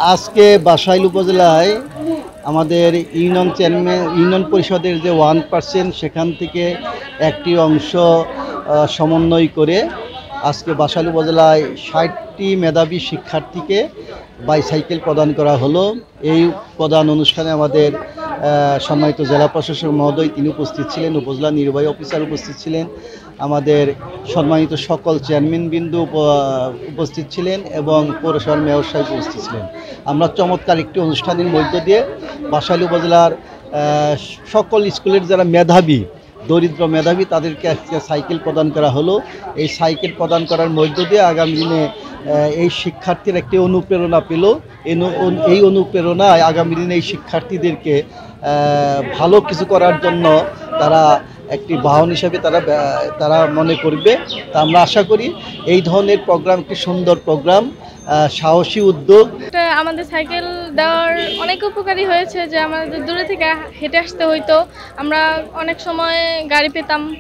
আজকে বাসাইল উপজেলায় আমাদের ইউনিয়ন পরিষদের যে 1% সেখান থেকে একটি অংশ সমন্বয় করে আজকে বাসাইল উপজেলায় 60টি মেধাবী শিক্ষার্থীকে বাইসাইকেল প্রদান করা হলো। এই প্রদান অনুষ্ঠানে আমাদের সম্মানিত জেলা প্রশাসক মহোদয় তিনি উপস্থিত ছিলেন, উপজেলা নির্বাহী অফিসার উপস্থিত ছিলেন, আমাদের সম্মানিত সকল চেয়ারম্যানবৃন্দ উপস্থিত ছিলেন এবং পৌরসভার মেয়র সাহেব উপস্থিত ছিলেন। আমরা চমৎকার একটি অনুষ্ঠানের মধ্য দিয়ে বাসাইল উপজেলার সকল স্কুলের যারা মেধাবী, দরিদ্র মেধাবী তাদেরকে আজকে সাইকেল প্রদান করা হলো। এই সাইকেল প্রদান করার মধ্য দিয়ে আগামী দিনে এই শিক্ষার্থীর একটি অনুপ্রেরণা পেল। এই অনুপ্রেরণায় আগামী দিনে এই শিক্ষার্থীদেরকে ভালো কিছু করার জন্য তারা একটি বাহন হিসেবে তারা মনে করবে। তা আমরা আশা করি এই ধরনের প্রোগ্রাম একটি সুন্দর প্রোগ্রাম, সাহসী উদ্যোগ। আমাদের সাইকেল দেওয়ার অনেক উপকারী হয়েছে যে আমাদের দূরে থেকে হেঁটে আসতে হইতো, আমরা অনেক সময় গাড়ি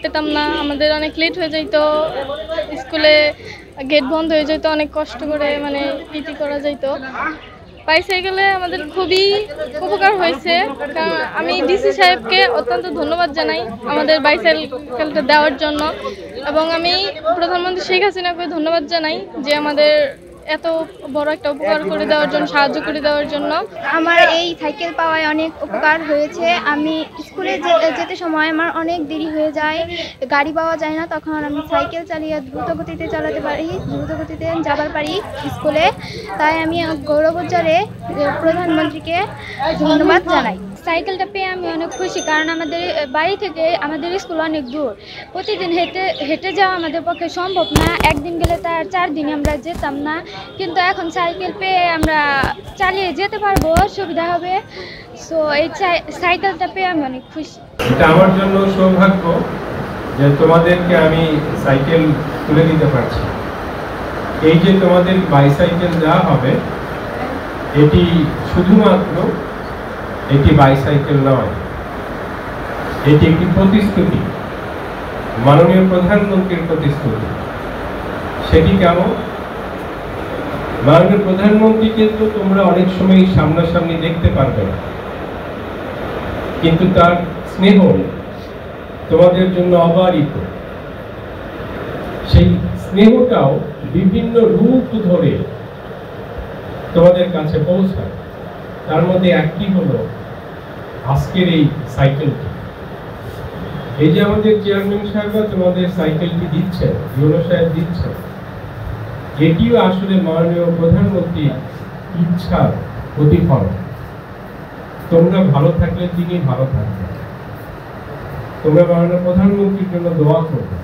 পেতাম না, আমাদের অনেক লেট হয়ে যেত, স্কুলে গেট বন্ধ হয়ে যেত, অনেক কষ্ট করে পিটি করা যেত। বাইসাইকেলে আমাদের খুবই উপকার হয়েছে। কারণ আমি ডিসি সাহেবকে অত্যন্ত ধন্যবাদ জানাই আমাদের বাইসাইকেলটা দেওয়ার জন্য, এবং আমি প্রধানমন্ত্রী শেখ হাসিনাকে ধন্যবাদ জানাই যে আমাদের এত বড় একটা উপকার করে দেওয়ার জন্য, সাহায্য করে দেওয়ার জন্য। আমার এই সাইকেল পাওয়ায় অনেক উপকার হয়েছে। আমি স্কুলে যেতে সময় আমার অনেক দেরি হয়ে যায়, গাড়ি পাওয়া যায় না, তখন আমি সাইকেল চালিয়ে দ্রুত গতিতে যাবার পারি স্কুলে। তাই আমি গৌরবোজ্জ্বলে প্রধানমন্ত্রীকে ধন্যবাদ জানাই। সাইকেলটা পেয়ে আমি অনেক খুশি, কারণ আমাদের বাড়ি থেকে আমাদের স্কুল অনেক দূর, প্রতিদিন হেঁটে যাওয়া আমাদের পক্ষে সম্ভব না। একদিন গেলে তার 4 দিনে আমরা যেতাম না, কিন্তু এখন সাইকেল পেয়ে আমরা চালিয়ে যেতে পারবো, সুবিধা হবে। সো এই সাইকেলটা পেয়ে আমি অনেক খুশি। এটা আমার জন্য সৌভাগ্য যে তোমাদেরকে আমি সাইকেল তুলে দিতে পারছি। এই যে তোমাদের বাইসাইকেল দেওয়া হবে, এটি শুধুমাত্র একটি বাইসাইকেল নয়, এটি একটি প্রতিশ্রুতি, মাননীয় প্রধানমন্ত্রীর প্রতিশ্রুতি। সেটি কেমন? মাননীয় প্রধানমন্ত্রীকে তো তোমরা অনেক সময় সামনাসামনি দেখতে পারবে না, কিন্তু তার স্নেহ তোমাদের জন্য অবারিত। সেই স্নেহটাও বিভিন্ন রূপ ধরে তোমাদের কাছে পৌঁছায়। তার মধ্যে একটি হলো আজকের এই সাইকেলটি। এই যে আমাদের চেয়ারম্যান সাহেবরা তোমাদের সাইকেলটি দিচ্ছেন, ইউনো সাহেব দিচ্ছেন, এটিও আসলে মাননীয় প্রধানমন্ত্রীর ইচ্ছার প্রতিফলন। তোমরা ভালো থাকলে তিনি ভালো থাকবেন। তোমরা মাননীয় প্রধানমন্ত্রীর জন্য দোয়া করবে।